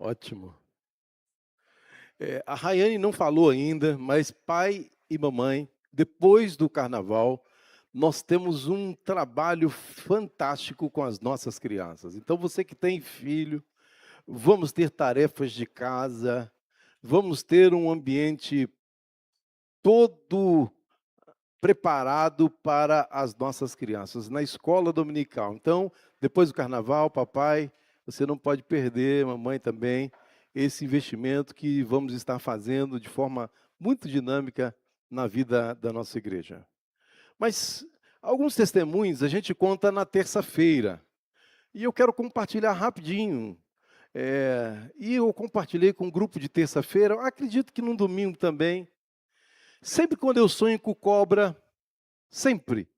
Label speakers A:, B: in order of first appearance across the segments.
A: Ótimo. A Rayane não falou ainda, mas pai e mamãe, depois do carnaval, nós temos um trabalho fantástico com as nossas crianças. Então, você que tem filho, vamos ter tarefas de casa, vamos ter um ambiente todo preparado para as nossas crianças, na escola dominical. Então, depois do carnaval, papai, você não pode perder, mamãe também, esse investimento que vamos estar fazendo de forma muito dinâmica na vida da nossa igreja. Mas alguns testemunhos a gente conta na terça-feira. E eu quero compartilhar rapidinho. E eu compartilhei com um grupo de terça-feira, acredito que no domingo também. Sempre quando eu sonho com cobra, sempre,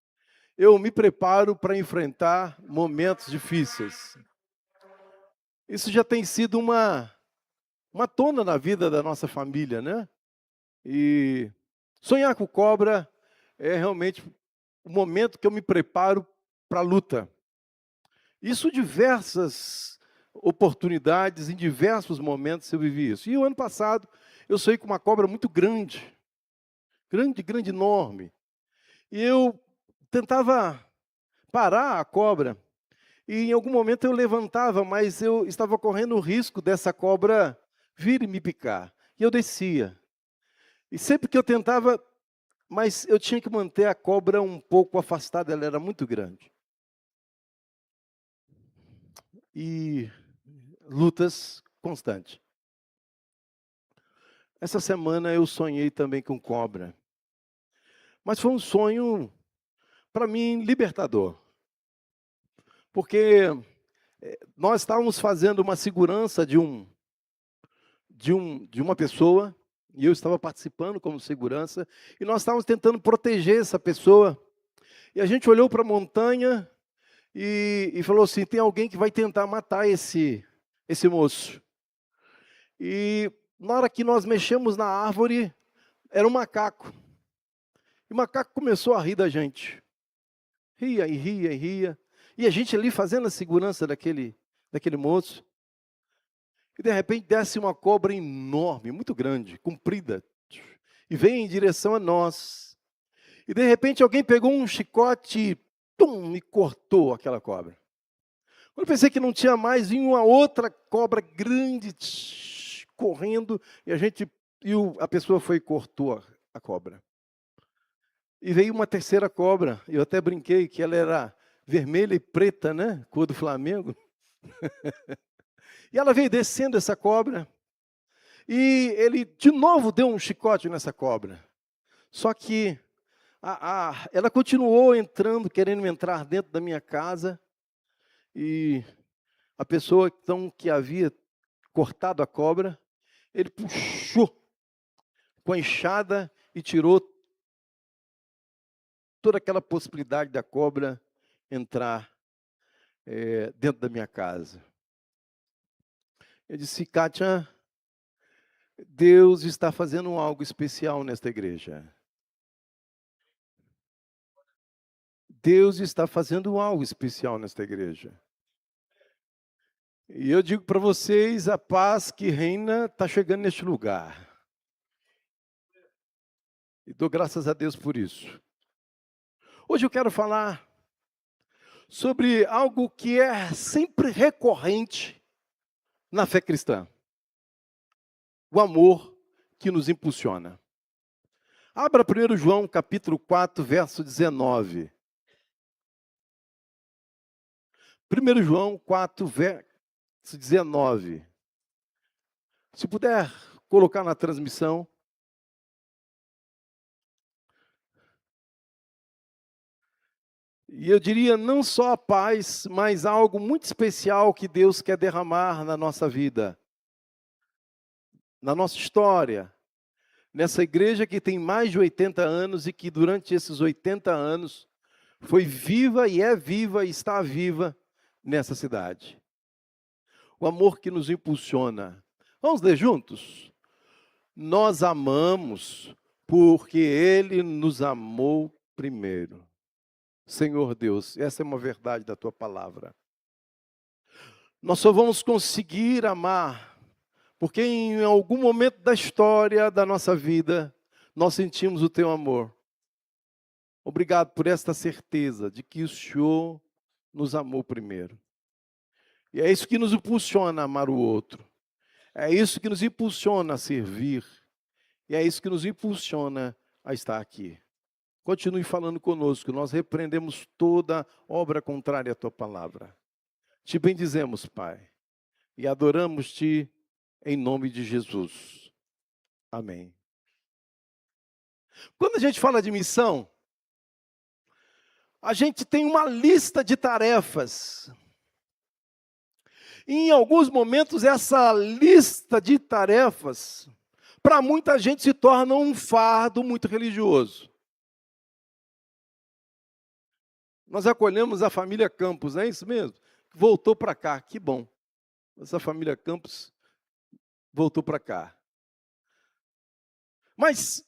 A: eu me preparo para enfrentar momentos difíceis. Isso já tem sido uma tona na vida da nossa família, né? E sonhar com cobra é realmente o momento que eu me preparo para a luta. Isso diversas oportunidades, em diversos momentos eu vivi isso. E o ano passado eu sonhei com uma cobra muito grande, grande, enorme. E eu tentava parar a cobra. E em algum momento eu levantava, mas eu estava correndo o risco dessa cobra vir e me picar. E eu descia. E sempre que eu tentava, mas eu tinha que manter a cobra um pouco afastada, ela era muito grande. E lutas constantes. Essa semana eu sonhei também com cobra. Mas foi um sonho, para mim, libertador. Porque nós estávamos fazendo uma segurança de uma pessoa, e eu estava participando como segurança, e nós estávamos tentando proteger essa pessoa. E a gente olhou para a montanha e falou assim, tem alguém que vai tentar matar esse moço. E na hora que nós mexemos na árvore, era um macaco. E o macaco começou a rir da gente. Ria e ria e ria. E a gente ali fazendo a segurança daquele moço. E de repente desce uma cobra enorme, muito grande, comprida. E vem em direção a nós. E de repente alguém pegou um chicote e cortou aquela cobra. Quando eu pensei que não tinha mais, vinha uma outra cobra grande correndo. E a pessoa foi e cortou a cobra. E veio uma terceira cobra. Eu até brinquei que ela era vermelha e preta, né? Cor do Flamengo. E ela veio descendo essa cobra. E ele de novo deu um chicote nessa cobra. Só que ela continuou entrando, querendo entrar dentro da minha casa. E a pessoa então, que havia cortado a cobra, ele puxou com a enxada e tirou toda aquela possibilidade da cobra entrar dentro da minha casa. Eu disse, Kátia, Deus está fazendo algo especial nesta igreja. Deus está fazendo algo especial nesta igreja. E eu digo para vocês, a paz que reina está chegando neste lugar. E dou graças a Deus por isso. Hoje eu quero falar sobre algo que é sempre recorrente na fé cristã. O amor que nos impulsiona. Abra 1 João capítulo 4, verso 19. 1 João 4, verso 19. Se puder colocar na transmissão. E eu diria não só a paz, mas algo muito especial que Deus quer derramar na nossa vida. Na nossa história. Nessa igreja que tem mais de 80 anos e que durante esses 80 anos foi viva e está viva nessa cidade. O amor que nos impulsiona. Vamos ler juntos? Nós amamos porque Ele nos amou primeiro. Senhor Deus, essa é uma verdade da Tua palavra. Nós só vamos conseguir amar porque em algum momento da história da nossa vida, nós sentimos o Teu amor. Obrigado por esta certeza de que o Senhor nos amou primeiro. E é isso que nos impulsiona a amar o outro. É isso que nos impulsiona a servir. E é isso que nos impulsiona a estar aqui. Continue falando conosco, nós repreendemos toda obra contrária à Tua palavra. Te bendizemos, Pai, e adoramos-Te em nome de Jesus. Amém. Quando a gente fala de missão, a gente tem uma lista de tarefas. E em alguns momentos, essa lista de tarefas, para muita gente, se torna um fardo muito religioso. Nós acolhemos a família Campos, não é isso mesmo? Voltou para cá, que bom. Essa família Campos voltou para cá. Mas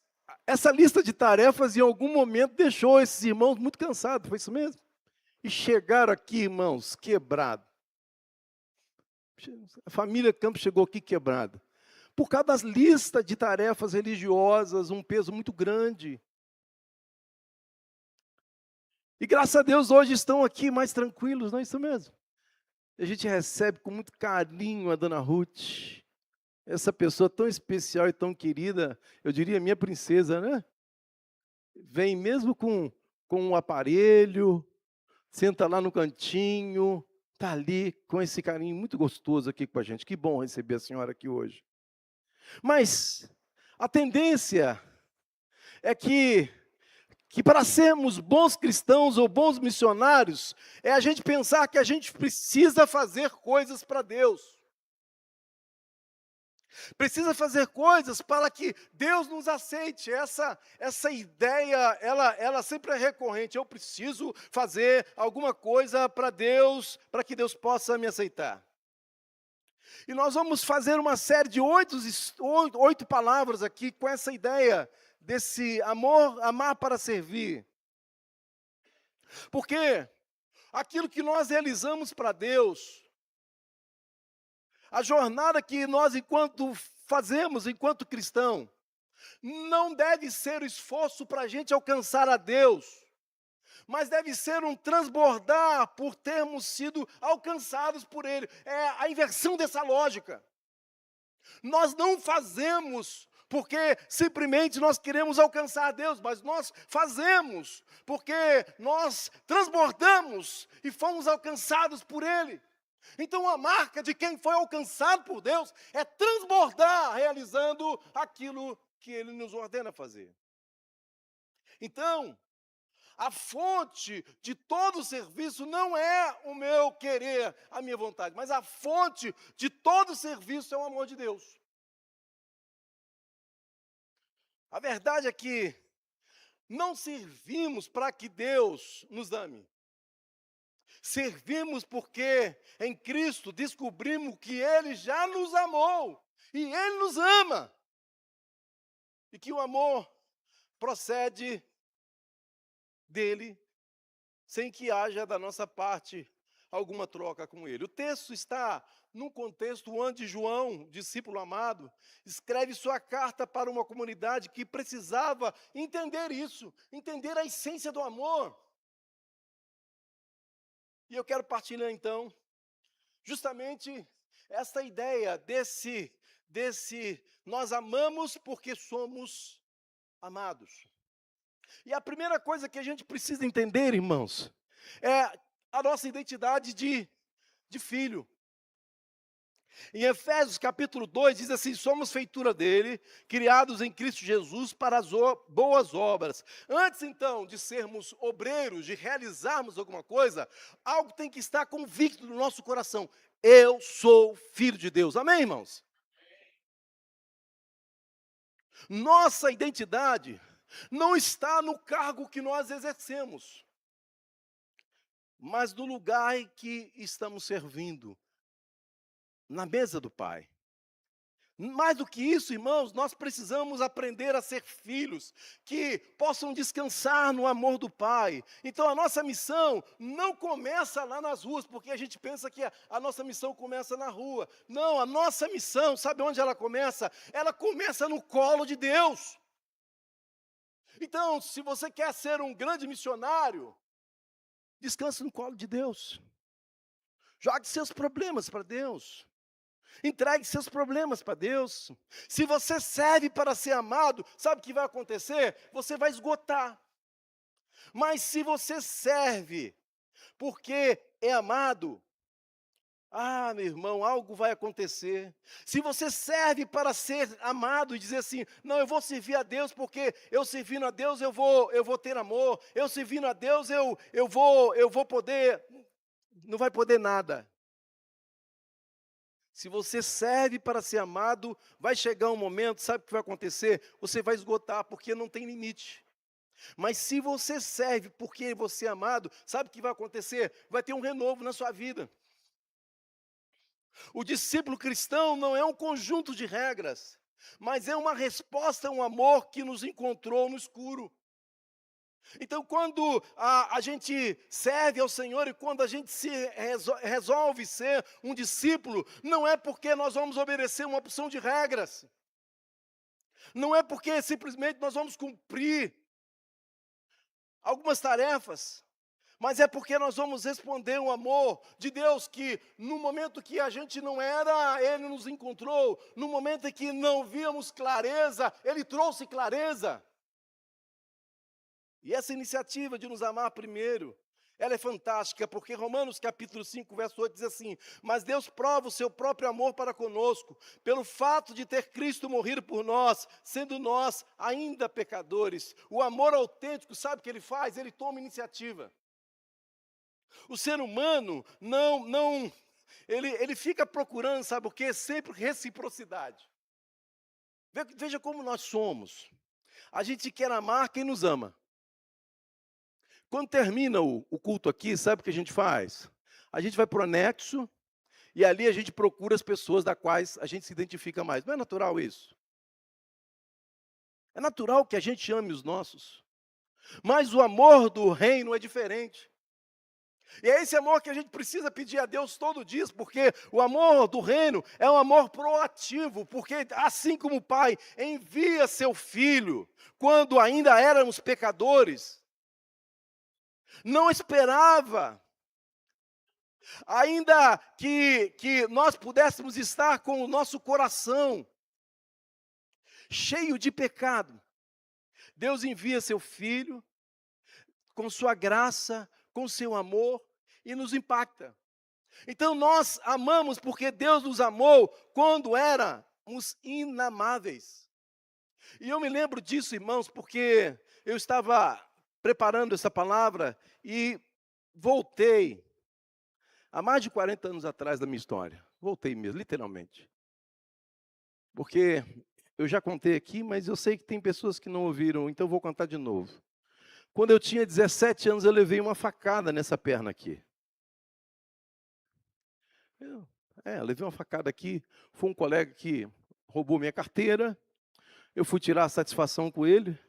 A: essa lista de tarefas, em algum momento, deixou esses irmãos muito cansados, foi isso mesmo? E chegaram aqui, irmãos, quebrados. A família Campos chegou aqui quebrada. Por causa das listas de tarefas religiosas, um peso muito grande. E graças a Deus hoje estão aqui mais tranquilos, não é isso mesmo? A gente recebe com muito carinho a dona Ruth, essa pessoa tão especial e tão querida, eu diria minha princesa, né? Vem mesmo com um aparelho, senta lá no cantinho, está ali com esse carinho muito gostoso aqui com a gente. Que bom receber a senhora aqui hoje. Mas a tendência é que para sermos bons cristãos ou bons missionários, é a gente pensar que a gente precisa fazer coisas para Deus. Precisa fazer coisas para que Deus nos aceite. Essa ideia, ela sempre é recorrente. Eu preciso fazer alguma coisa para Deus, para que Deus possa me aceitar. E nós vamos fazer uma série de 8 palavras aqui com essa ideia desse amar para servir. Porque aquilo que nós realizamos para Deus, a jornada que nós fazemos enquanto cristão, não deve ser o esforço para a gente alcançar a Deus, mas deve ser um transbordar por termos sido alcançados por Ele. É a inversão dessa lógica. Nós não fazemos porque simplesmente nós queremos alcançar Deus, mas nós fazemos porque nós transbordamos e fomos alcançados por Ele. Então a marca de quem foi alcançado por Deus é transbordar realizando aquilo que Ele nos ordena fazer. Então, a fonte de todo o serviço não é o meu querer, a minha vontade, mas a fonte de todo o serviço é o amor de Deus. A verdade é que não servimos para que Deus nos ame. Servimos porque em Cristo descobrimos que Ele já nos amou e Ele nos ama. E que o amor procede dele, sem que haja da nossa parte alguma troca com Ele. O texto está num contexto onde João, discípulo amado, escreve sua carta para uma comunidade que precisava entender isso, entender a essência do amor. E eu quero partilhar então, justamente essa ideia desse nós amamos porque somos amados. E a primeira coisa que a gente precisa entender, irmãos, é a nossa identidade de filho. Em Efésios capítulo 2 diz assim: somos feitura dele, criados em Cristo Jesus para as boas obras. Antes então de sermos obreiros, de realizarmos alguma coisa, algo tem que estar convicto no nosso coração: eu sou filho de Deus. Amém, irmãos? Nossa identidade não está no cargo que nós exercemos, mas no lugar em que estamos servindo, na mesa do Pai. Mais do que isso, irmãos, nós precisamos aprender a ser filhos que possam descansar no amor do Pai. Então a nossa missão não começa lá nas ruas, porque a gente pensa que a nossa missão começa na rua. Não, a nossa missão, sabe onde ela começa? Ela começa no colo de Deus. Então, se você quer ser um grande missionário, descanse no colo de Deus. Jogue seus problemas para Deus. Entregue seus problemas para Deus. Se você serve para ser amado, sabe o que vai acontecer? Você vai esgotar. Mas se você serve porque é amado, meu irmão, algo vai acontecer. Se você serve para ser amado e dizer assim, não, eu vou servir a Deus porque eu servindo a Deus eu vou ter amor. Eu servindo a Deus eu vou poder, não vai poder nada. Se você serve para ser amado, vai chegar um momento, sabe o que vai acontecer? Você vai esgotar, porque não tem limite. Mas se você serve porque você é amado, sabe o que vai acontecer? Vai ter um renovo na sua vida. O discípulo cristão não é um conjunto de regras, mas é uma resposta a um amor que nos encontrou no escuro. Então, quando a gente serve ao Senhor e quando a gente resolve ser um discípulo, não é porque nós vamos obedecer uma opção de regras, não é porque simplesmente nós vamos cumprir algumas tarefas, mas é porque nós vamos responder o amor de Deus que no momento que a gente não era, Ele nos encontrou, no momento em que não víamos clareza, Ele trouxe clareza. E essa iniciativa de nos amar primeiro, ela é fantástica, porque Romanos capítulo 5, verso 8 diz assim, mas Deus prova o seu próprio amor para conosco, pelo fato de ter Cristo morrido por nós, sendo nós ainda pecadores. O amor autêntico, sabe o que ele faz? Ele toma iniciativa. O ser humano ele fica procurando, sabe o quê? Sempre reciprocidade. Veja como nós somos. A gente quer amar quem nos ama. Quando termina o culto aqui, sabe o que a gente faz? A gente vai para o anexo e ali a gente procura as pessoas das quais a gente se identifica mais. Não é natural isso? É natural que a gente ame os nossos. Mas o amor do reino é diferente. E é esse amor que a gente precisa pedir a Deus todo dia, porque o amor do reino é um amor proativo, porque assim como o Pai envia seu Filho, quando ainda éramos pecadores, não esperava, ainda que nós pudéssemos estar com o nosso coração cheio de pecado. Deus envia seu Filho, com sua graça, com seu amor, e nos impacta. Então nós amamos porque Deus nos amou quando éramos inamáveis. E eu me lembro disso, irmãos, porque eu estava preparando essa palavra e voltei há mais de 40 anos atrás da minha história. Voltei mesmo, literalmente. Porque eu já contei aqui, mas eu sei que tem pessoas que não ouviram, então eu vou contar de novo. Quando eu tinha 17 anos, eu levei uma facada nessa perna aqui. Eu levei uma facada aqui. Foi um colega que roubou minha carteira. Eu fui tirar a satisfação com ele.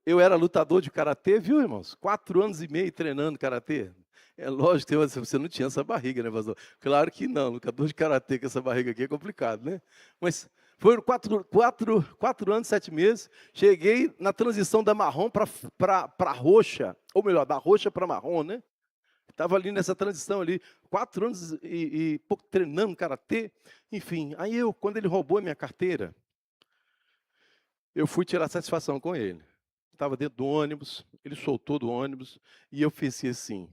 A: Eu era lutador de karatê, viu, irmãos? 4 anos e meio treinando karatê. É lógico que você não tinha essa barriga, né, pastor? Claro que não, lutador de karatê com essa barriga aqui é complicado, né? Mas foram 4 anos, 7 meses. Cheguei na transição da marrom para roxa, ou melhor, da roxa para marrom, né? Estava ali nessa transição ali, 4 anos e pouco treinando karatê. Enfim, aí quando ele roubou a minha carteira, eu fui tirar satisfação com ele. Estava dentro do ônibus, ele soltou do ônibus, e eu pensei assim,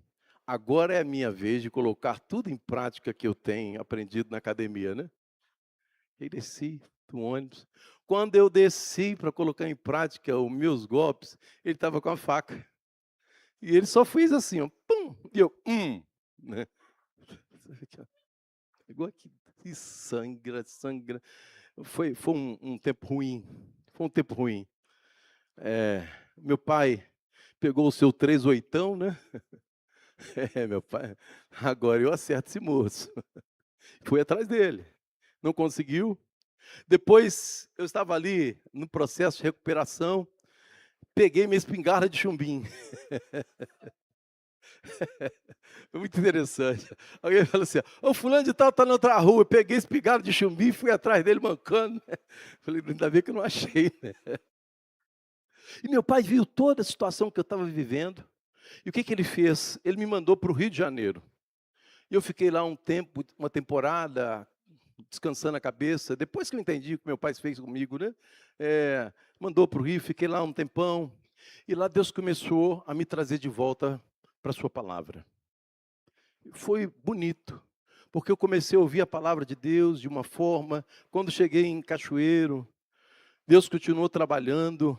A: agora é a minha vez de colocar tudo em prática que eu tenho aprendido na academia, né? E desci do ônibus. Quando eu desci para colocar em prática os meus golpes, ele estava com a faca. E ele só fez assim, ó, pum, e eu, né? Pegou aqui, e sangra. Foi um tempo ruim, foi um tempo ruim. Meu pai pegou o seu 38, né? Meu pai, agora eu acerto esse moço. Fui atrás dele, não conseguiu. Depois, eu estava ali no processo de recuperação, peguei minha espingarda de chumbinho. Foi muito interessante. Alguém falou assim: "Ô, fulano de tal está na outra rua". Eu peguei esse espingarda de chumbinho e fui atrás dele mancando. Falei: "Ainda bem que eu não achei", né. E meu pai viu toda a situação que eu estava vivendo, e o que que ele fez? Ele me mandou para o Rio de Janeiro. E eu fiquei lá um tempo, uma temporada, descansando a cabeça, depois que eu entendi o que meu pai fez comigo, né, mandou para o Rio, fiquei lá um tempão, e lá Deus começou a me trazer de volta para a sua palavra. Foi bonito, porque eu comecei a ouvir a palavra de Deus de uma forma, quando cheguei em Cachoeiro, Deus continuou trabalhando,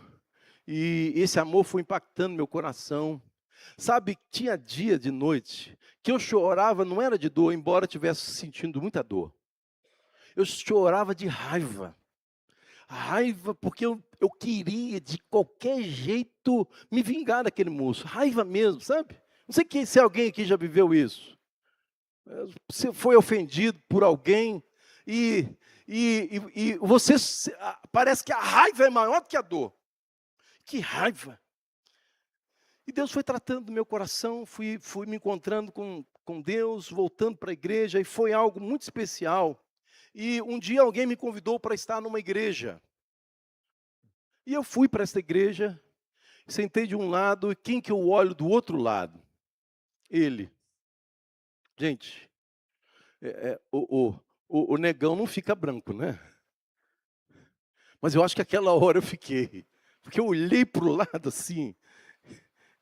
A: e esse amor foi impactando meu coração. Sabe, tinha dia de noite que eu chorava, não era de dor, embora estivesse sentindo muita dor. Eu chorava de raiva. Raiva porque eu queria de qualquer jeito me vingar daquele moço. Raiva mesmo, sabe? Não sei se alguém aqui já viveu isso. Você foi ofendido por alguém e, e você parece que a raiva é maior do que a dor. Que raiva! E Deus foi tratando do meu coração, fui me encontrando com Deus, voltando para a igreja, e foi algo muito especial. E um dia alguém me convidou para estar numa igreja. E eu fui para essa igreja, sentei de um lado, e quem que eu olho do outro lado? Ele. Gente, o negão não fica branco, né? Mas eu acho que aquela hora eu fiquei. Porque eu olhei para o lado assim,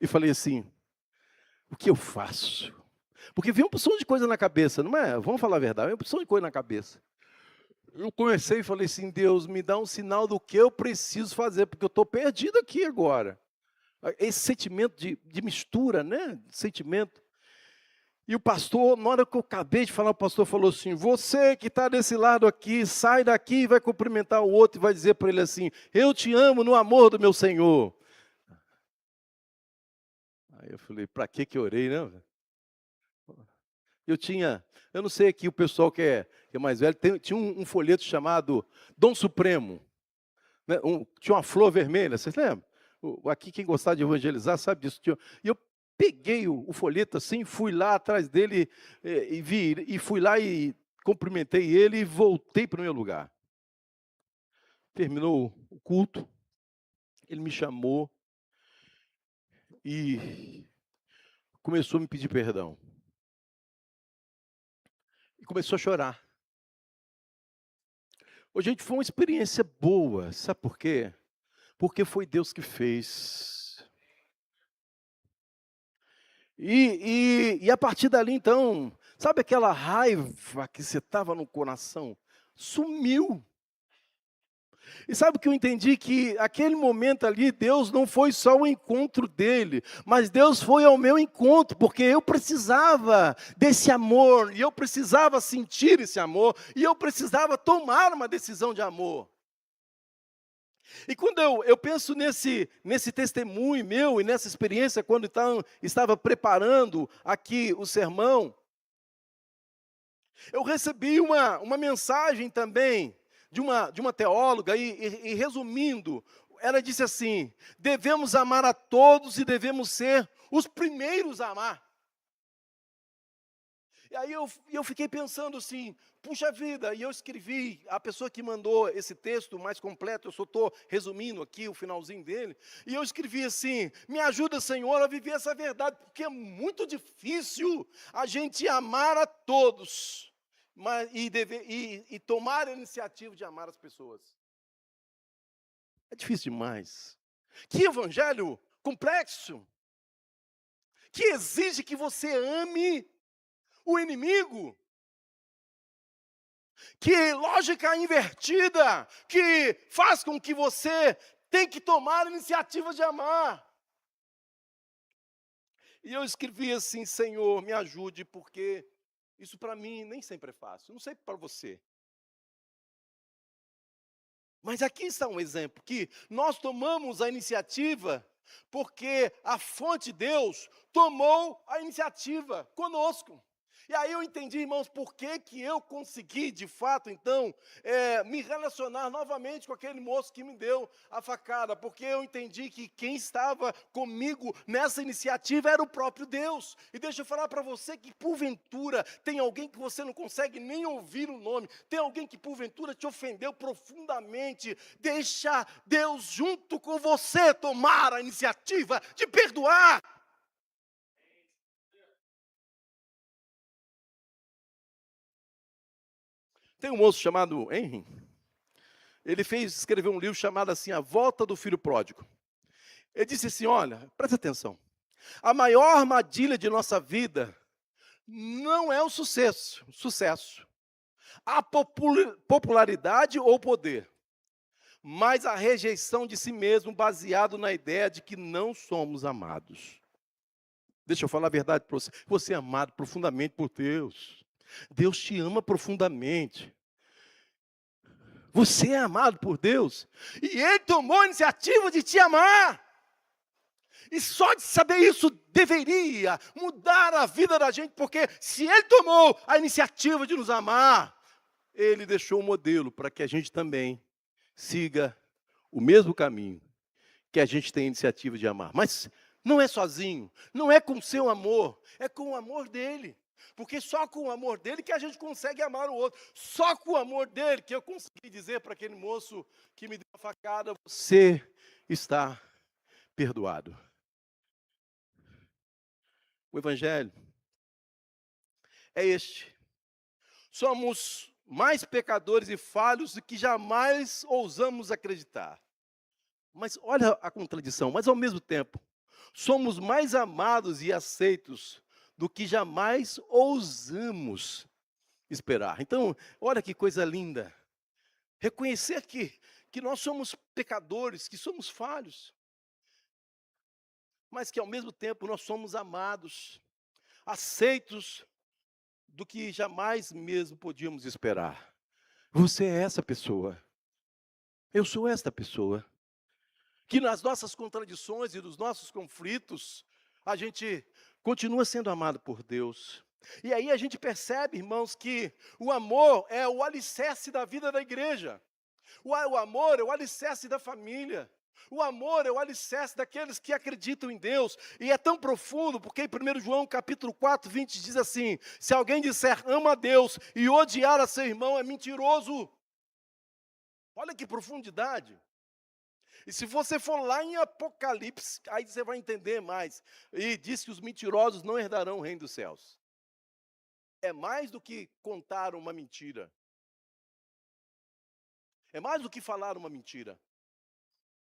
A: e falei assim: o que eu faço? Porque veio uma porção de coisa na cabeça, não é? Vamos falar a verdade, veio uma porção de coisa na cabeça. Eu comecei e falei assim: Deus, me dá um sinal do que eu preciso fazer, porque eu estou perdido aqui agora. Esse sentimento de mistura, né? Sentimento. E o pastor, na hora que eu acabei de falar, o pastor falou assim: você que está desse lado aqui, sai daqui e vai cumprimentar o outro e vai dizer para ele assim: eu te amo no amor do meu Senhor. Aí eu falei: para que eu orei, né? Eu não sei aqui o pessoal que é mais velho, tinha um folheto chamado Dom Supremo, né? Tinha uma flor vermelha, vocês lembram? Aqui quem gostar de evangelizar sabe disso. E eu peguei o folheto assim, fui lá atrás dele e fui lá e cumprimentei ele e voltei para o meu lugar. Terminou o culto, ele me chamou e começou a me pedir perdão. E começou a chorar. Ô, gente, foi uma experiência boa, sabe por quê? Porque foi Deus que fez. E a partir dali, então, sabe aquela raiva que você estava no coração? Sumiu. E sabe o que eu entendi? Que aquele momento ali, Deus não foi só o encontro dele, mas Deus foi ao meu encontro, porque eu precisava desse amor, e eu precisava sentir esse amor, e eu precisava tomar uma decisão de amor. E quando eu penso nesse testemunho meu e nessa experiência, quando então, estava preparando aqui o sermão, eu recebi uma mensagem também de uma teóloga, e resumindo, ela disse assim: devemos amar a todos e devemos ser os primeiros a amar. E aí eu fiquei pensando assim: puxa vida, e eu escrevi, a pessoa que mandou esse texto mais completo, eu só estou resumindo aqui o finalzinho dele, e eu escrevi assim: me ajuda, Senhor, a viver essa verdade, porque é muito difícil a gente amar a todos, e tomar a iniciativa de amar as pessoas. É difícil demais. Que evangelho complexo, que exige que você ame o inimigo. Que lógica invertida, que faz com que você tenha que tomar a iniciativa de amar. E eu escrevi assim: Senhor, me ajude, porque isso para mim nem sempre é fácil, não sei para você. Mas aqui está um exemplo, que nós tomamos a iniciativa, porque a fonte Deus tomou a iniciativa conosco. E aí eu entendi, irmãos, por que que eu consegui, de fato, então, me relacionar novamente com aquele moço que me deu a facada, porque eu entendi que quem estava comigo nessa iniciativa era o próprio Deus. E deixa eu falar para você que, porventura, tem alguém que você não consegue nem ouvir o nome, tem alguém que, porventura, te ofendeu profundamente. Deixa Deus, junto com você, tomar a iniciativa de perdoar. Tem um moço chamado Henry, ele escreveu um livro chamado assim, A Volta do Filho Pródigo. Ele disse assim, olha, presta atenção, a maior armadilha de nossa vida não é o sucesso, a popularidade ou poder, mas a rejeição de si mesmo baseado na ideia de que não somos amados. Deixa eu falar a verdade para você, você é amado profundamente por Deus, Deus te ama profundamente. Você é amado por Deus. E Ele tomou a iniciativa de te amar. E só de saber isso deveria mudar a vida da gente, porque se Ele tomou a iniciativa de nos amar, Ele deixou um modelo para que a gente também siga o mesmo caminho que a gente tem a iniciativa de amar. Mas não é sozinho, não é com o seu amor, é com o amor dEle. Porque só com o amor dele que a gente consegue amar o outro. Só com o amor dele que eu consegui dizer para aquele moço que me deu a facada, você está perdoado. O evangelho é este. Somos mais pecadores e falhos do que jamais ousamos acreditar. Mas olha a contradição, mas ao mesmo tempo, somos mais amados e aceitos do que jamais ousamos esperar. Então, olha que coisa linda. Reconhecer que nós somos pecadores, que somos falhos, mas que ao mesmo tempo nós somos amados, aceitos do que jamais mesmo podíamos esperar. Você é essa pessoa. Eu sou esta pessoa. Que nas nossas contradições e nos nossos conflitos, a gente continua sendo amado por Deus. E aí a gente percebe, irmãos, que o amor é o alicerce da vida da igreja. O amor é o alicerce da família. O amor é o alicerce daqueles que acreditam em Deus. E é tão profundo, porque em 1 João capítulo 4, 20 diz assim, se alguém disser ama a Deus e odiar a seu irmão é mentiroso. Olha que profundidade. E se você for lá em Apocalipse, aí você vai entender mais. E diz que os mentirosos não herdarão o reino dos céus. É mais do que contar uma mentira. É mais do que falar uma mentira.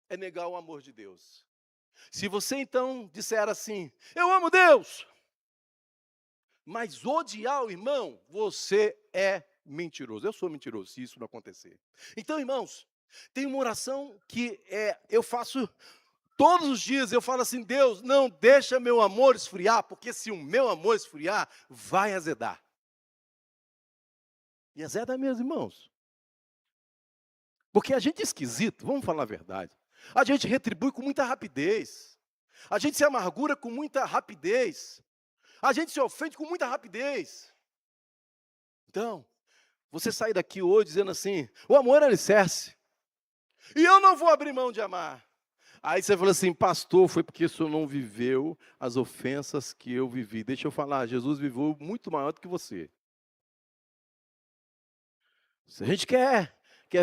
A: É negar o amor de Deus. Se você então disser assim, eu amo Deus, mas odiar o irmão, você é mentiroso. Eu sou mentiroso se isso não acontecer. Então, irmãos, tem uma oração que eu faço todos os dias, eu falo assim, Deus, não deixa meu amor esfriar, porque se o meu amor esfriar, vai azedar. E azeda mesmo, irmãos. Porque a gente é esquisito, vamos falar a verdade. A gente retribui com muita rapidez. A gente se amargura com muita rapidez. A gente se ofende com muita rapidez. Então, você sair daqui hoje dizendo assim, o amor é alicerce. E eu não vou abrir mão de amar. Aí você fala assim, pastor, foi porque o senhor não viveu as ofensas que eu vivi. Deixa eu falar, Jesus viveu muito maior do que você. Se a gente quer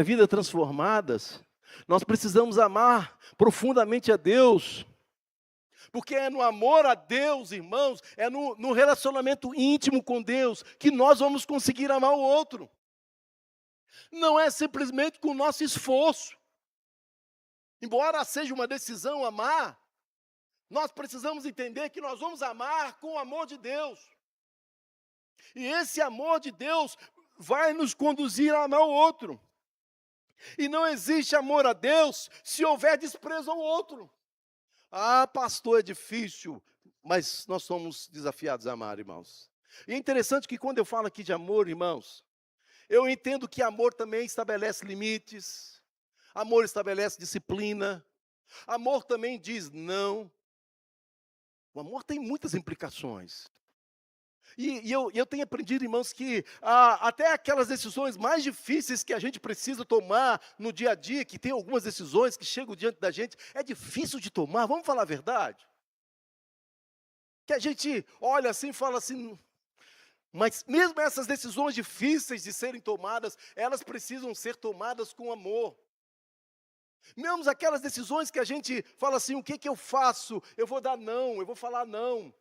A: vida transformadas, nós precisamos amar profundamente a Deus. Porque é no amor a Deus, irmãos, é no relacionamento íntimo com Deus que nós vamos conseguir amar o outro. Não é simplesmente com o nosso esforço. Embora seja uma decisão amar, nós precisamos entender que nós vamos amar com o amor de Deus. E esse amor de Deus vai nos conduzir a amar o outro. E não existe amor a Deus se houver desprezo ao outro. Ah, pastor, é difícil, mas nós somos desafiados a amar, irmãos. E é interessante que quando eu falo aqui de amor, irmãos, eu entendo que amor também estabelece limites, amor estabelece disciplina, amor também diz não. O amor tem muitas implicações. E eu tenho aprendido, irmãos, que até aquelas decisões mais difíceis que a gente precisa tomar no dia a dia, que tem algumas decisões que chegam diante da gente, é difícil de tomar, vamos falar a verdade? Que a gente olha assim e fala assim, mas mesmo essas decisões difíceis de serem tomadas, elas precisam ser tomadas com amor. Mesmo aquelas decisões que a gente fala assim, o que que eu faço? Eu vou dar não, eu vou falar não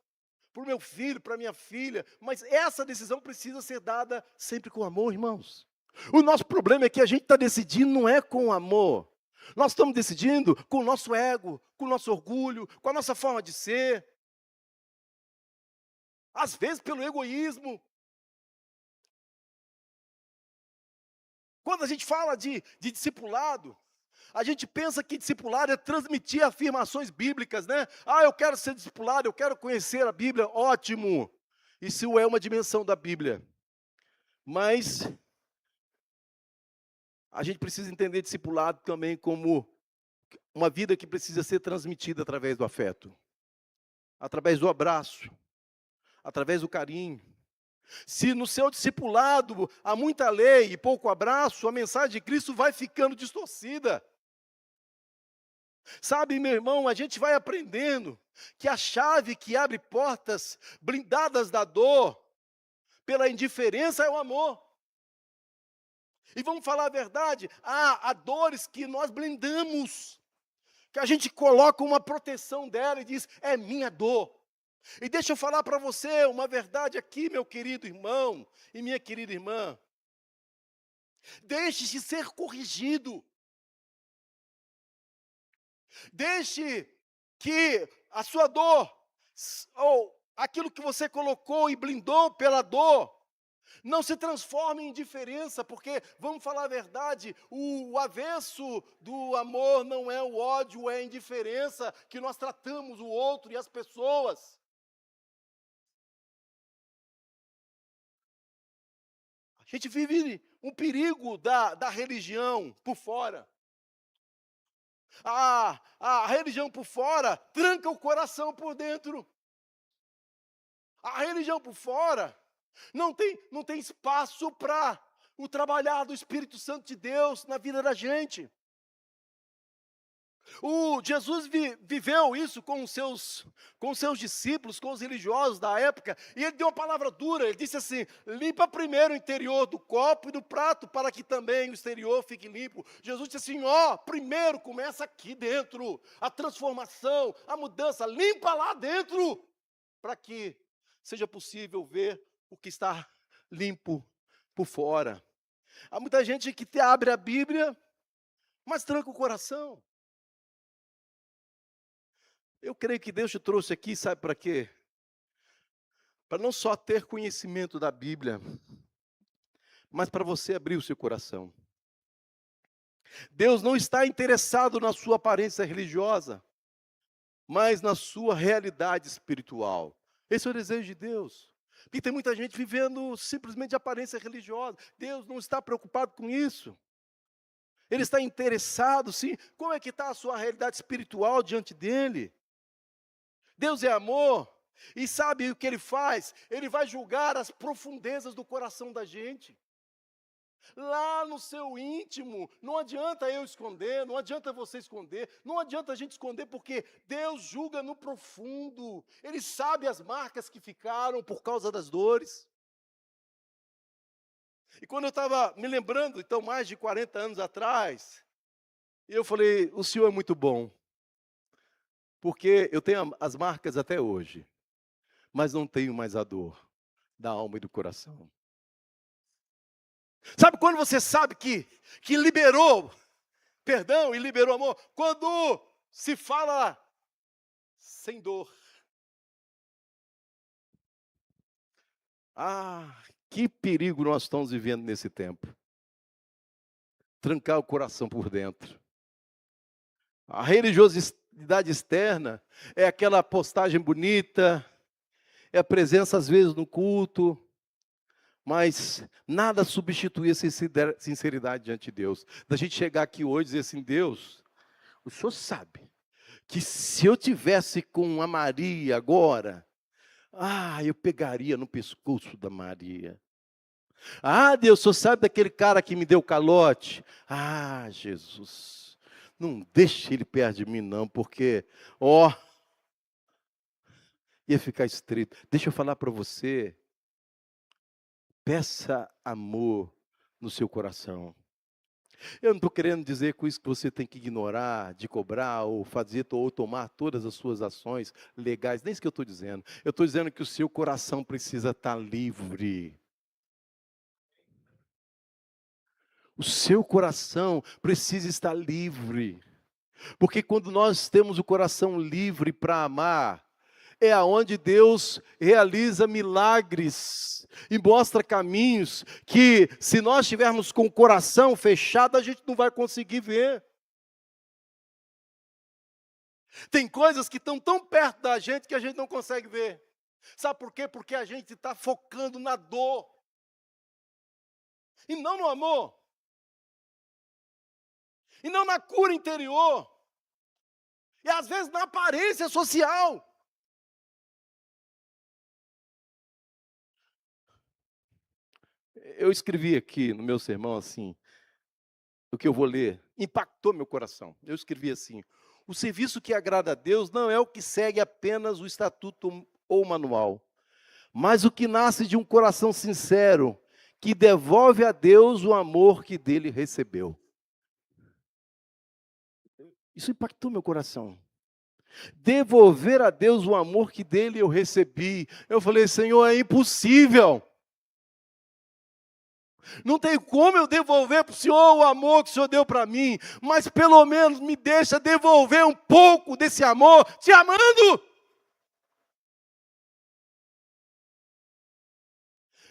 A: para o meu filho, para a minha filha, mas essa decisão precisa ser dada sempre com amor, irmãos. O nosso problema é que a gente está decidindo não é com amor. Nós estamos decidindo com o nosso ego, com o nosso orgulho, com a nossa forma de ser. Às vezes pelo egoísmo. Quando a gente fala de discipulado, a gente pensa que discipulado é transmitir afirmações bíblicas, né? Ah, eu quero ser discipulado, eu quero conhecer a Bíblia, ótimo. Isso é uma dimensão da Bíblia. Mas a gente precisa entender discipulado também como uma vida que precisa ser transmitida através do afeto, através do abraço, através do carinho. Se no seu discipulado há muita lei e pouco abraço, a mensagem de Cristo vai ficando distorcida. Sabe, meu irmão, a gente vai aprendendo que a chave que abre portas blindadas da dor, pela indiferença, é o amor. E vamos falar a verdade, há dores que nós blindamos, que a gente coloca uma proteção dela e diz, é minha dor. E deixa eu falar para você uma verdade aqui, meu querido irmão e minha querida irmã. Deixe de ser corrigido. Deixe que a sua dor, ou aquilo que você colocou e blindou pela dor, não se transforme em indiferença, porque, vamos falar a verdade, o avesso do amor não é o ódio, é a indiferença, que nós tratamos o outro e as pessoas. A gente vive um perigo da religião por fora. A religião por fora tranca o coração por dentro. A religião por fora não tem espaço para o trabalhar do Espírito Santo de Deus na vida da gente. Jesus viveu isso com os seus discípulos, com os religiosos da época, e ele deu uma palavra dura, ele disse assim, limpa primeiro o interior do copo e do prato, para que também o exterior fique limpo. Jesus disse assim, primeiro começa aqui dentro, a transformação, a mudança, limpa lá dentro, para que seja possível ver o que está limpo por fora. Há muita gente que abre a Bíblia, mas tranca o coração. Eu creio que Deus te trouxe aqui, sabe para quê? Para não só ter conhecimento da Bíblia, mas para você abrir o seu coração. Deus não está interessado na sua aparência religiosa, mas na sua realidade espiritual. Esse é o desejo de Deus. E tem muita gente vivendo simplesmente de aparência religiosa. Deus não está preocupado com isso. Ele está interessado, sim. Como é que está a sua realidade espiritual diante dele? Deus é amor, e sabe o que Ele faz? Ele vai julgar as profundezas do coração da gente. Lá no seu íntimo, não adianta eu esconder, não adianta você esconder, não adianta a gente esconder, porque Deus julga no profundo. Ele sabe as marcas que ficaram por causa das dores. E quando eu estava me lembrando, então mais de 40 anos atrás, eu falei, o Senhor é muito bom. Porque eu tenho as marcas até hoje, mas não tenho mais a dor da alma e do coração. Sabe quando você sabe que liberou perdão e liberou amor? Quando se fala sem dor. Que perigo nós estamos vivendo nesse tempo. Trancar o coração por dentro. A religiosidade externa é aquela postagem bonita, é a presença às vezes no culto, mas nada substitui a sinceridade diante de Deus. Da gente chegar aqui hoje e dizer assim, Deus, o Senhor sabe que se eu tivesse com a Maria agora, eu pegaria no pescoço da Maria. Ah, Deus, o senhor sabe daquele cara que me deu calote? Ah, Jesus, não deixe ele perto de mim não, porque, ia ficar estreito. Deixa eu falar para você, peça amor no seu coração. Eu não estou querendo dizer com isso que você tem que ignorar, de cobrar, ou fazer, ou tomar todas as suas ações legais. Nem isso que eu estou dizendo. Eu estou dizendo que o seu coração precisa estar livre. O seu coração precisa estar livre. Porque quando nós temos o coração livre para amar, é aonde Deus realiza milagres e mostra caminhos que, se nós estivermos com o coração fechado, a gente não vai conseguir ver. Tem coisas que estão tão perto da gente que a gente não consegue ver. Sabe por quê? Porque a gente está focando na dor e não no amor, e não na cura interior, e às vezes na aparência social. Eu escrevi aqui no meu sermão assim, o que eu vou ler, impactou meu coração. Eu escrevi assim: o serviço que agrada a Deus não é o que segue apenas o estatuto ou o manual, mas o que nasce de um coração sincero, que devolve a Deus o amor que dele recebeu. Isso impactou meu coração. Devolver a Deus o amor que dele eu recebi. Eu falei, Senhor, é impossível. Não tem como eu devolver para o Senhor o amor que o Senhor deu para mim, mas pelo menos me deixa devolver um pouco desse amor, te amando.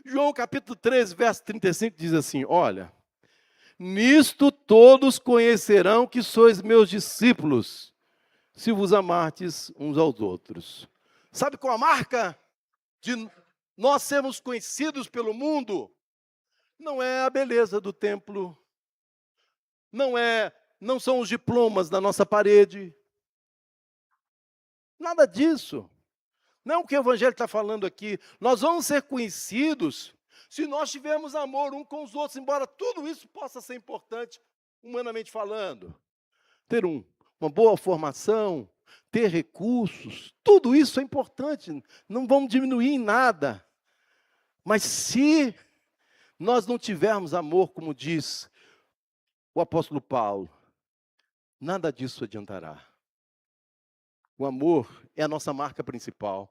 A: João capítulo 13, verso 35 diz assim: olha, nisto todos conhecerão que sois meus discípulos, se vos amardes uns aos outros. Sabe qual a marca de nós sermos conhecidos pelo mundo? Não é a beleza do templo, não são os diplomas da nossa parede, nada disso. Não é o que o Evangelho está falando aqui. Nós vamos ser conhecidos se nós tivermos amor um com os outros, embora tudo isso possa ser importante, humanamente falando. Ter uma boa formação, ter recursos, tudo isso é importante, não vamos diminuir em nada. Mas se nós não tivermos amor, como diz o apóstolo Paulo, nada disso adiantará. O amor é a nossa marca principal.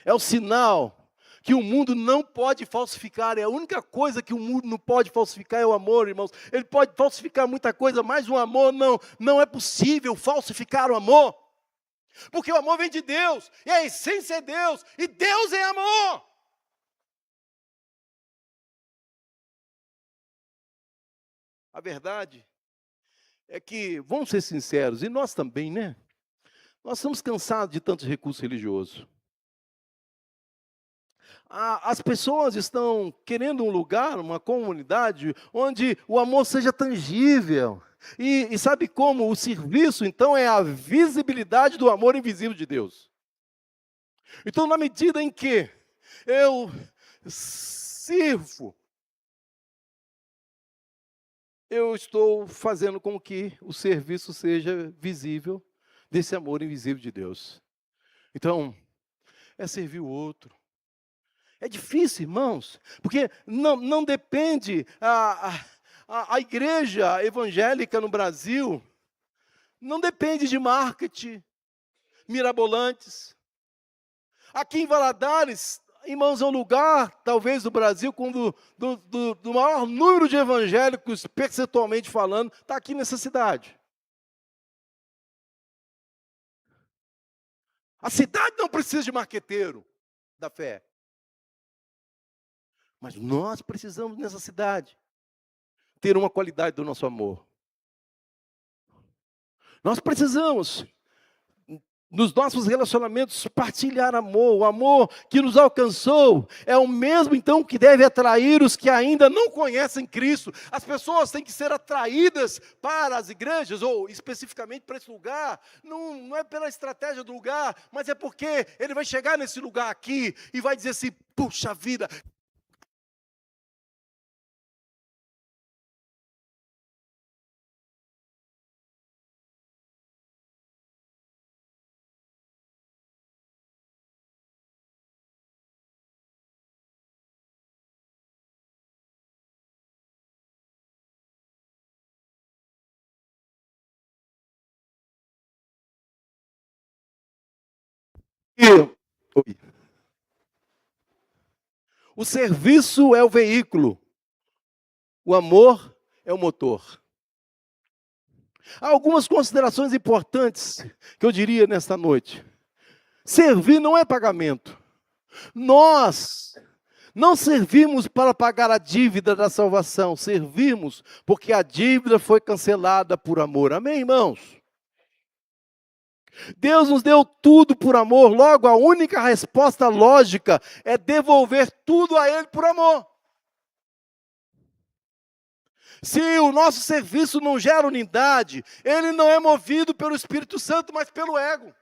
A: É o sinal que o mundo não pode falsificar. É a única coisa que o mundo não pode falsificar é o amor, irmãos. Ele pode falsificar muita coisa, mas o amor não é possível falsificar o amor. Porque o amor vem de Deus, e a essência é Deus, e Deus é amor. A verdade é que, vamos ser sinceros, e nós também, né? Nós estamos cansados de tantos recursos religiosos. As pessoas estão querendo um lugar, uma comunidade, onde o amor seja tangível. E sabe como? O serviço, então, é a visibilidade do amor invisível de Deus. Então, na medida em que eu sirvo, eu estou fazendo com que o serviço seja visível desse amor invisível de Deus. Então, é servir o outro. É difícil, irmãos, porque não depende, a igreja evangélica no Brasil não depende de marketing mirabolantes. Aqui em Valadares, irmãos, é um lugar, talvez do Brasil, do maior número de evangélicos, percentualmente falando, está aqui nessa cidade. A cidade não precisa de marqueteiro da fé. Mas nós precisamos, nessa cidade, ter uma qualidade do nosso amor. Nós precisamos nos nossos relacionamentos, partilhar amor. O amor que nos alcançou é o mesmo, então, que deve atrair os que ainda não conhecem Cristo. As pessoas têm que ser atraídas para as igrejas, ou especificamente para esse lugar. Não é pela estratégia do lugar, mas é porque ele vai chegar nesse lugar aqui e vai dizer assim: puxa vida. Oi. O serviço é o veículo, o amor é o motor. Há algumas considerações importantes que eu diria nesta noite. Servir não é pagamento. Nós não servimos para pagar a dívida da salvação, servimos porque a dívida foi cancelada por amor. Amém, irmãos? Deus nos deu tudo por amor, logo a única resposta lógica é devolver tudo a Ele por amor. Se o nosso serviço não gera unidade, ele não é movido pelo Espírito Santo, mas pelo ego.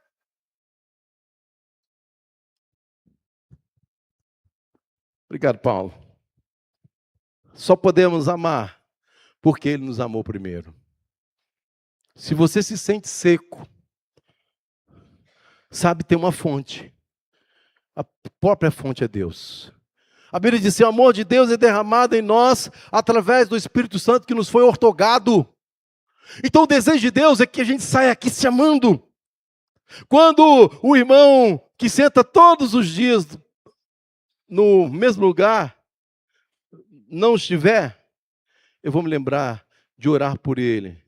A: Obrigado, Paulo. Só podemos amar porque Ele nos amou primeiro. Se você se sente seco, sabe, tem uma fonte. A própria fonte é Deus. A Bíblia diz: o amor de Deus é derramado em nós através do Espírito Santo que nos foi ortogado. Então o desejo de Deus é que a gente saia aqui se amando. Quando o irmão que senta todos os dias no mesmo lugar não estiver, eu vou me lembrar de orar por ele,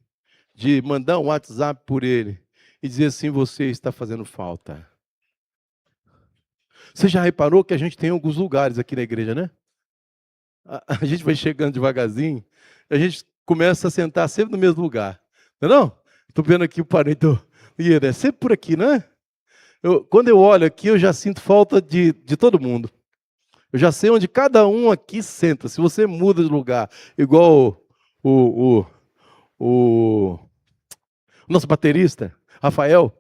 A: de mandar um WhatsApp por ele e dizer assim: você está fazendo falta. Você já reparou que a gente tem alguns lugares aqui na igreja, né? A gente vai chegando devagarzinho, a gente começa a sentar sempre no mesmo lugar. Não? Estou vendo aqui o parente do Ieda, é sempre por aqui, né? Quando eu olho aqui, eu já sinto falta de todo mundo. Eu já sei onde cada um aqui senta. Se você muda de lugar, igual o nosso baterista, Rafael,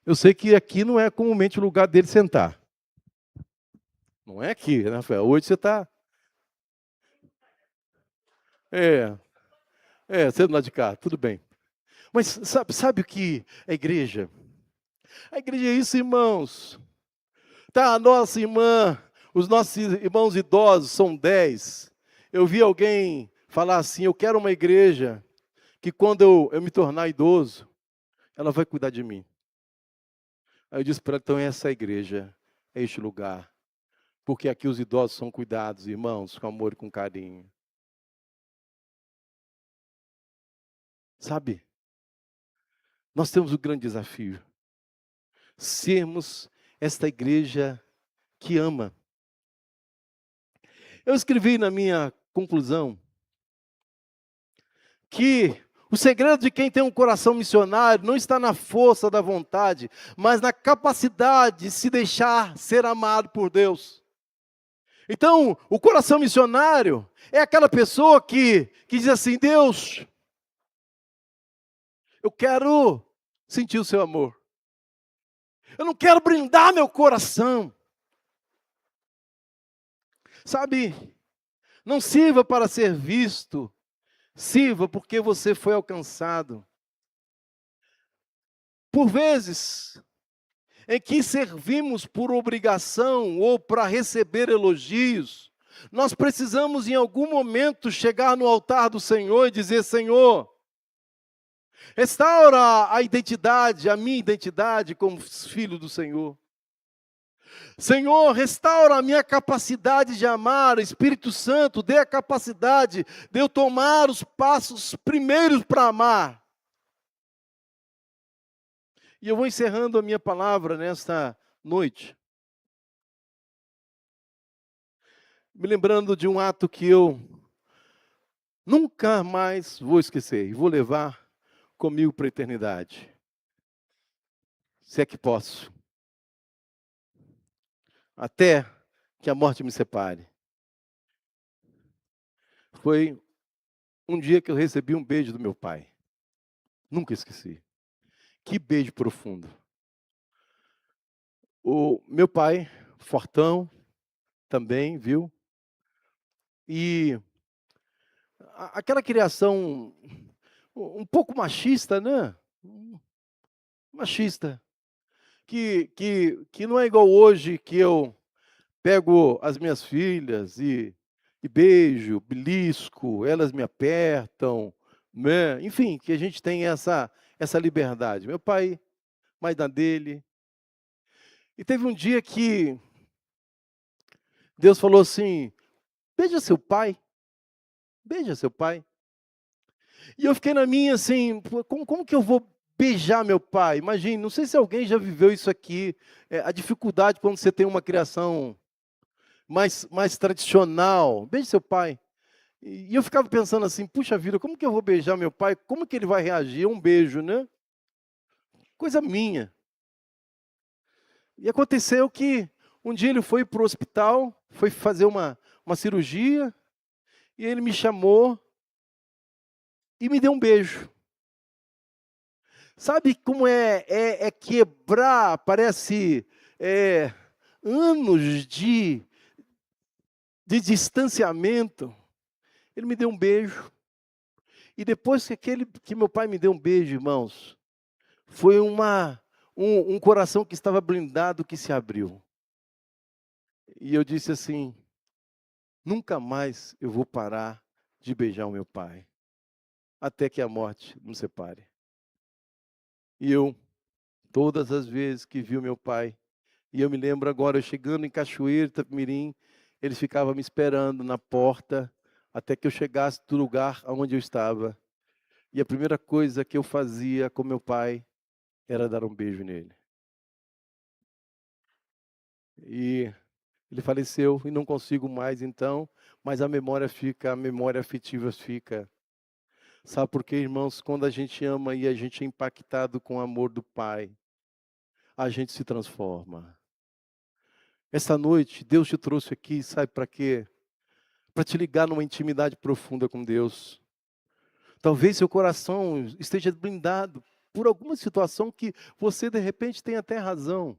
A: eu sei que aqui não é comumente o lugar dele sentar. Não é aqui, né, Rafael? Hoje você está... Você do lado de cá, tudo bem. Mas sabe o que é igreja? A igreja é isso, irmãos. Tá, a nossa irmã, os nossos irmãos idosos são 10. Eu vi alguém falar assim: eu quero uma igreja que quando eu me tornar idoso, ela vai cuidar de mim. Aí eu disse para ela: então essa igreja, é este lugar. Porque aqui os idosos são cuidados, irmãos, com amor e com carinho. Sabe? Nós temos um grande desafio. Sermos esta igreja que ama. Eu escrevi na minha conclusão que o segredo de quem tem um coração missionário não está na força da vontade, mas na capacidade de se deixar ser amado por Deus. Então, o coração missionário é aquela pessoa que diz assim: Deus, eu quero sentir o seu amor. Eu não quero brindar meu coração. Sabe, não sirva para ser visto, sirva porque você foi alcançado. Por vezes, em que servimos por obrigação ou para receber elogios, nós precisamos em algum momento chegar no altar do Senhor e dizer: Senhor, restaura a identidade, a minha identidade como filho do Senhor. Senhor, restaura a minha capacidade de amar. Espírito Santo, dê a capacidade de eu tomar os passos primeiros para amar. E eu vou encerrando a minha palavra nesta noite, me lembrando de um ato que eu nunca mais vou esquecer e vou levar comigo para a eternidade. se é que posso, até que a morte me separe. Foi um dia que eu recebi um beijo do meu pai. Nunca esqueci. Que beijo profundo. O meu pai, fortão, também, viu? E aquela criação um pouco machista, né? Machista. Que não é igual hoje, que eu pego as minhas filhas e beijo, belisco, elas me apertam, né? Enfim, que a gente tem essa liberdade. Meu pai, mais na dele. E teve um dia que Deus falou assim: beija seu pai, beija seu pai. E eu fiquei na minha assim, como que eu vou beijar meu pai? Imagine, não sei se alguém já viveu isso aqui, a dificuldade quando você tem uma criação mais tradicional. Beije seu pai. E eu ficava pensando assim, puxa vida, como que eu vou beijar meu pai? Como que ele vai reagir a um beijo, né? Coisa minha. E aconteceu que um dia ele foi para o hospital, foi fazer uma cirurgia, e ele me chamou e me deu um beijo. Sabe como é quebrar, parece, anos de distanciamento? Ele me deu um beijo. E depois que meu pai me deu um beijo, irmãos, foi um coração que estava blindado que se abriu. E eu disse assim: nunca mais eu vou parar de beijar o meu pai, até que a morte nos separe. E eu, todas as vezes que vi o meu pai, e eu me lembro agora, eu chegando em Cachoeira, Itapemirim, ele ficava me esperando na porta, até que eu chegasse do lugar onde eu estava. E a primeira coisa que eu fazia com meu pai era dar um beijo nele. E ele faleceu e não consigo mais então, mas a memória afetiva fica. Sabe por quê, irmãos? Quando a gente ama e a gente é impactado com o amor do Pai, a gente se transforma. Essa noite, Deus te trouxe aqui, sabe para quê? Para te ligar numa intimidade profunda com Deus. Talvez seu coração esteja blindado por alguma situação que você, de repente, tem até razão.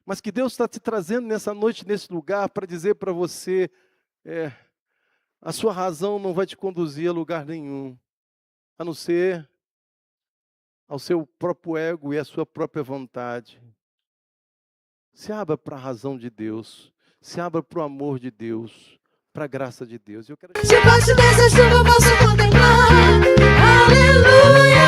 A: Mas que Deus está te trazendo nessa noite, nesse lugar, para dizer para você, a sua razão não vai te conduzir a lugar nenhum, a não ser ao seu próprio ego e à sua própria vontade. Se abra para a razão de Deus, se abra para o amor de Deus, para a graça de Deus. Eu quero...
B: Se fosse desejo, eu posso contemplar. Aleluia.